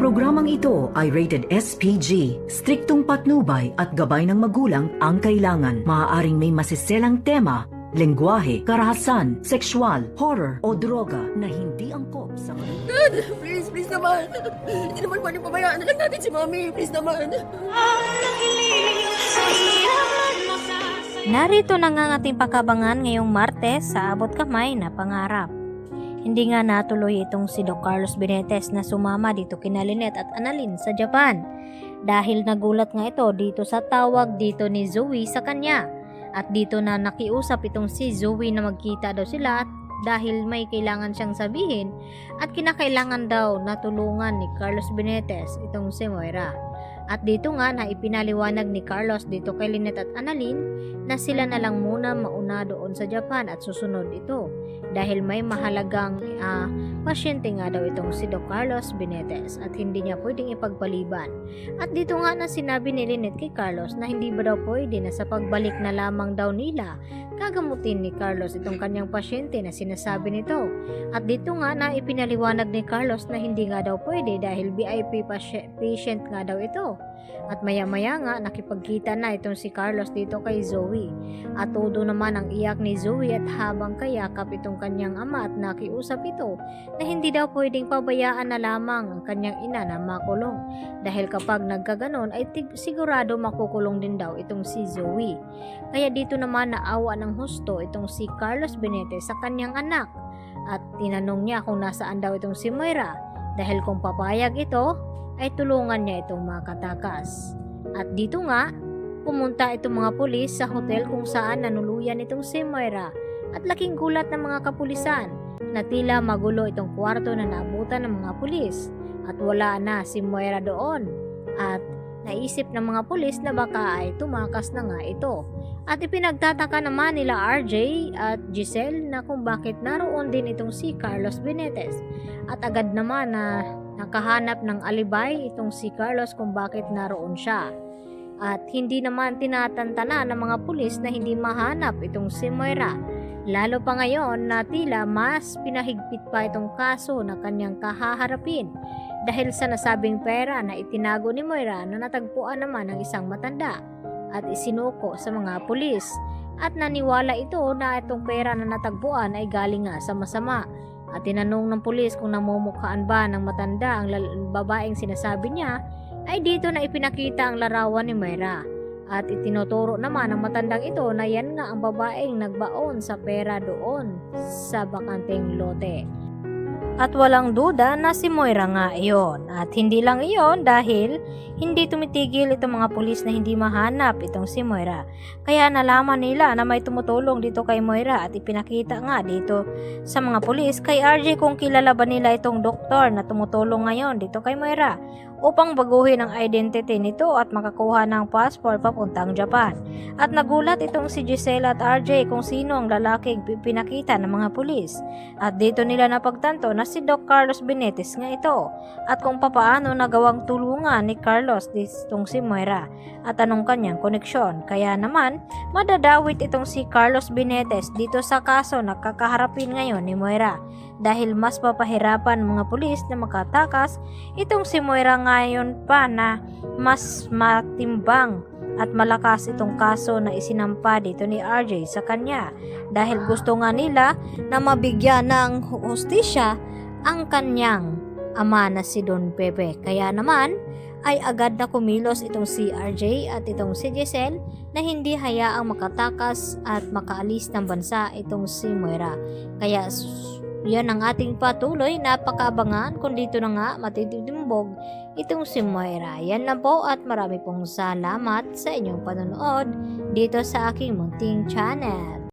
programang ito ay rated SPG. Striktong patnubay at gabay ng magulang ang kailangan. Maaaring may masiselang tema, lengguwahe, karahasan, sexual, horror o droga na hindi angkop sa Dad, please naman. Hindi naman pwedeng pabayaan na lang natin si Mami. Please naman. Narito na nga ang ating pagkabangan ngayong Martes sa Abot Kamay na Pangarap. Hindi nga natuloy itong si Doc Carlos Benitez na sumama dito kina Lynette at Annalyn sa Japan dahil nagulat nga ito dito sa tawag dito ni Zoe sa kanya at dito na nakiusap itong si Zoe na magkita daw sila dahil may kailangan siyang sabihin at kinakailangan daw na tulungan ni Carlos Benitez itong si Moira. At dito nga na ipinaliwanag ni Carlos dito kay Lynette at Annalyn na sila na lang muna mauna doon sa Japan at susunod ito dahil may mahalagang pasyente nga daw itong si Doc Carlos Benitez at hindi niya pwedeng ipagpaliban. At dito nga na sinabi ni Lynette kay Carlos na hindi ba daw pwede na sa pagbalik na lamang daw nila gagamutin ni Carlos itong kanyang pasyente na sinasabi nito. At dito nga na ipinaliwanag ni Carlos na hindi nga daw pwede dahil VIP patient nga daw ito. At maya-maya nga nakipagkita na itong si Carlos dito kay Zoe. At todo naman ang iyak ni Zoe at habang kayakap itong kanyang ama at nakiusap ito na hindi daw pwedeng pabayaan na lamang ang kanyang ina na makulong. Dahil kapag nagkaganon ay sigurado makukulong din daw itong si Zoe. Kaya dito naman naawa ng husto itong si Carlos Benitez sa kanyang anak. At tinanong niya kung nasaan daw itong si Moira dahil kung papayag ito ay tulungan niya itong makatakas. At dito nga, pumunta itong mga pulis sa hotel kung saan nanuluyan itong si Moira at laking gulat ng mga kapulisan na tila magulo itong kwarto na naabutan ng mga pulis at wala na si Moira doon at naisip ng mga pulis na baka ay tumakas na nga ito. At ipinagtataka naman nila RJ at Giselle na kung bakit naroon din itong si Carlos Benitez at agad naman na nakahanap ng alibay itong si Carlos kung bakit naroon siya. At hindi naman tinatantana ng mga pulis na hindi mahanap itong si Moira. Lalo pa ngayon na tila mas pinahigpit pa itong kaso na kanyang kahaharapin dahil sa nasabing pera na itinago ni Moira na natagpuan naman ng isang matanda at isinuko sa mga pulis. At naniwala ito na itong pera na natagpuan ay galing nga sa masama. At tinanong ng pulis kung namumukhaan ba ng matanda ang babaeng sinasabi niya, ay dito na ipinakita ang larawan ni Moira. At itinuturo naman ng matandang ito na yan nga ang babaeng nagbaon sa pera doon sa bakanteng lote. At walang duda na si Moira nga iyon. At hindi lang iyon dahil hindi tumitigil itong mga pulis na hindi mahanap itong si Moira. Kaya nalaman nila na may tumutulong dito kay Moira at ipinakita nga dito sa mga pulis kay RJ kung kilala ba nila itong doktor na tumutulong ngayon dito kay Moira upang baguhin ang identity nito at makakuha ng passport papuntang Japan. At nagulat itong si Giselle at RJ kung sino ang lalaking pinakita ng mga pulis. At dito nila napagtanto na si Doc Carlos Benitez nga ito at kung papaano nagawang tulungan ni Carlos ditong si Moira at anong kanyang koneksyon. Kaya naman madadawit itong si Carlos Benitez dito sa kaso na kakaharapin ngayon ni Moira dahil mas papahirapan mga pulis na makatakas itong si Moira ngayon pa na mas matimbang at malakas itong kaso na isinampa dito ni RJ sa kanya dahil gusto nga nila na mabigyan ng hustisya ang kanyang ama na si Don Pepe. Kaya naman ay agad na kumilos itong si RJ at itong si Giselle na hindi hayaang makatakas at makaalis ng bansa itong si Moira. Kaya yan ang ating patuloy na pakaabangan kung dito na nga matitimbog itong si Moira. Yan lang po at marami pong salamat sa inyong panonood dito sa aking munting channel.